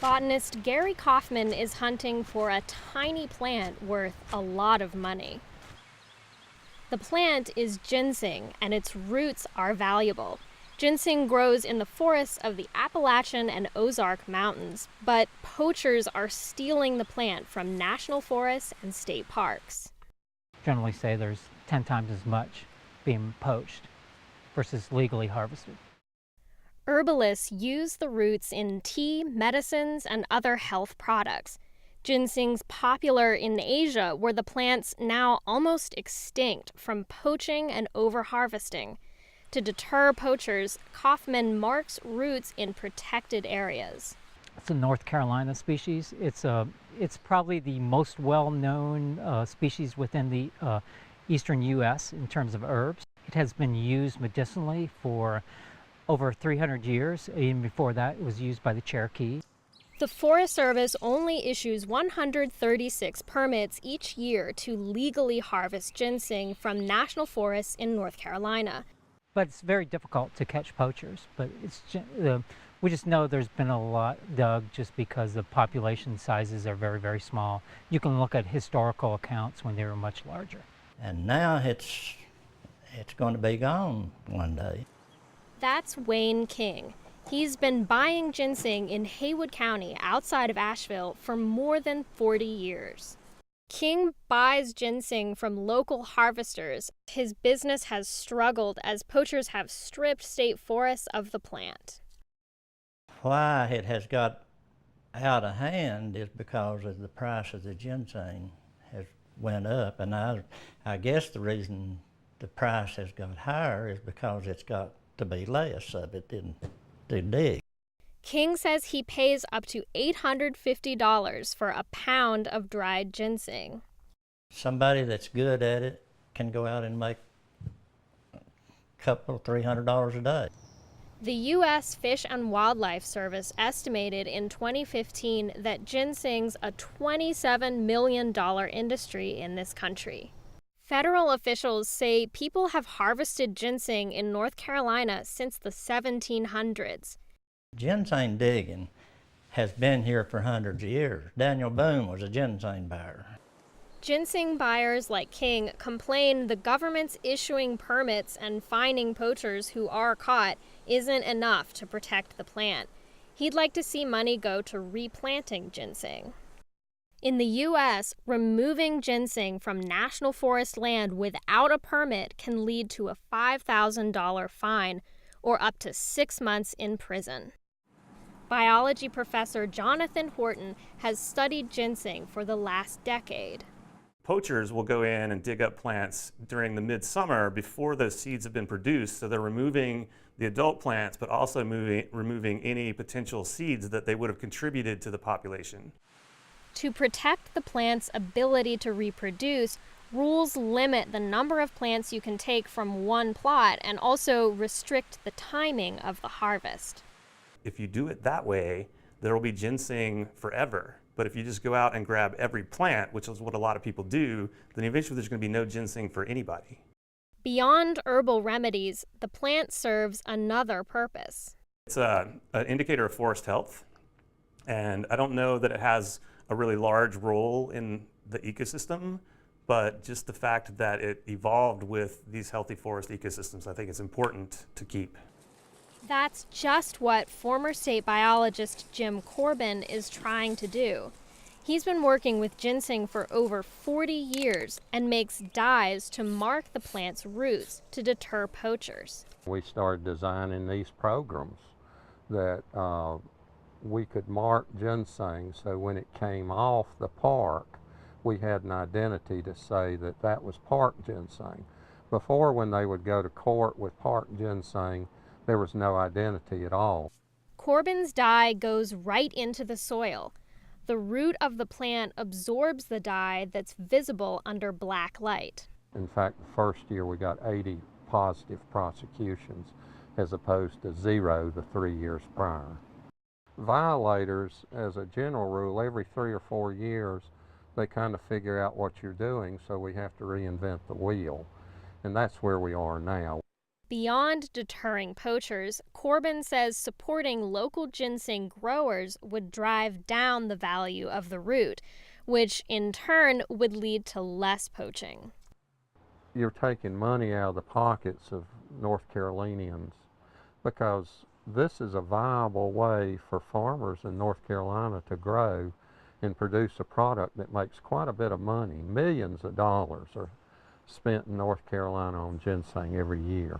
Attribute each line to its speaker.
Speaker 1: Botanist Gary Kaufman is hunting for a tiny plant worth a lot of money. The plant is ginseng, and its roots are valuable. Ginseng grows in the forests of the Appalachian and Ozark Mountains, but poachers are stealing the plant from national forests and state parks.
Speaker 2: Generally say there's 10 times as much being poached versus legally harvested.
Speaker 1: Herbalists use the roots in tea, medicines, and other health products. Ginseng's popular in Asia, where the plant's now almost extinct from poaching and over-harvesting. To deter poachers, Kaufman marks roots in protected areas.
Speaker 2: It's a North Carolina species. It's probably the most well-known species within the eastern U.S. in terms of herbs. It has been used medicinally for over 300 years. Even before that, it was used by the Cherokee.
Speaker 1: The Forest Service only issues 136 permits each year to legally harvest ginseng from national forests in North Carolina.
Speaker 2: But it's very difficult to catch poachers. But we just know there's been a lot dug just because the population sizes are very, very small. You can look at historical accounts when they were much larger.
Speaker 3: And now it's going to be gone one day.
Speaker 1: That's Wayne King. He's been buying ginseng in Haywood County outside of Asheville for more than 40 years. King buys ginseng from local harvesters. His business has struggled as poachers have stripped state forests of the plant.
Speaker 3: Why it has got out of hand is because of the price of the ginseng has went up, and I guess the reason the price has got higher is because it's got to be less of it to dig.
Speaker 1: King says he pays up to $850 for a pound of dried ginseng.
Speaker 3: Somebody that's good at it can go out and make a couple, $300 a day.
Speaker 1: The U.S. Fish and Wildlife Service estimated in 2015 that ginseng's a $27 million industry in this country. Federal officials say people have harvested ginseng in North Carolina since the 1700s.
Speaker 3: Ginseng digging has been here for hundreds of years. Daniel Boone was a ginseng buyer.
Speaker 1: Ginseng buyers like King complain the government's issuing permits and fining poachers who are caught isn't enough to protect the plant. He'd like to see money go to replanting ginseng. In the U.S., removing ginseng from national forest land without a permit can lead to a $5,000 fine or up to 6 months in prison. Biology professor Jonathan Horton has studied ginseng for the last decade.
Speaker 4: Poachers will go in and dig up plants during the midsummer before those seeds have been produced, so they're removing the adult plants but also removing any potential seeds that they would have contributed to the population.
Speaker 1: To protect the plant's ability to reproduce, rules limit the number of plants you can take from one plot and also restrict the timing of the harvest.
Speaker 4: If you do it that way, there will be ginseng forever. But if you just go out and grab every plant, which is what a lot of people do, then eventually there's going to be no ginseng for anybody.
Speaker 1: Beyond herbal remedies, the plant serves another purpose.
Speaker 4: It's an indicator of forest health, and I don't know that it has a really large role in the ecosystem, but just the fact that it evolved with these healthy forest ecosystems, I think it's important to keep.
Speaker 1: That's just what former state biologist Jim Corbin is trying to do. He's been working with ginseng for over 40 years and makes dyes to mark the plant's roots to deter poachers.
Speaker 5: We started designing these programs that we could mark ginseng so when it came off the park, we had an identity to say that that was park ginseng. Before, when they would go to court with park ginseng, there was no identity at all.
Speaker 1: Corbin's dye goes right into the soil. The root of the plant absorbs the dye that's visible under black light.
Speaker 5: In fact, the first year we got 80 positive prosecutions as opposed to 0 the 3 years prior. Violators, as a general rule, every 3 or 4 years, they kind of figure out what you're doing, so we have to reinvent the wheel. And that's where we are now.
Speaker 1: Beyond deterring poachers, Corbin says supporting local ginseng growers would drive down the value of the root, which in turn would lead to less poaching.
Speaker 5: You're taking money out of the pockets of North Carolinians, because this is a viable way for farmers in North Carolina to grow and produce a product that makes quite a bit of money. Millions of dollars are spent in North Carolina on ginseng every year.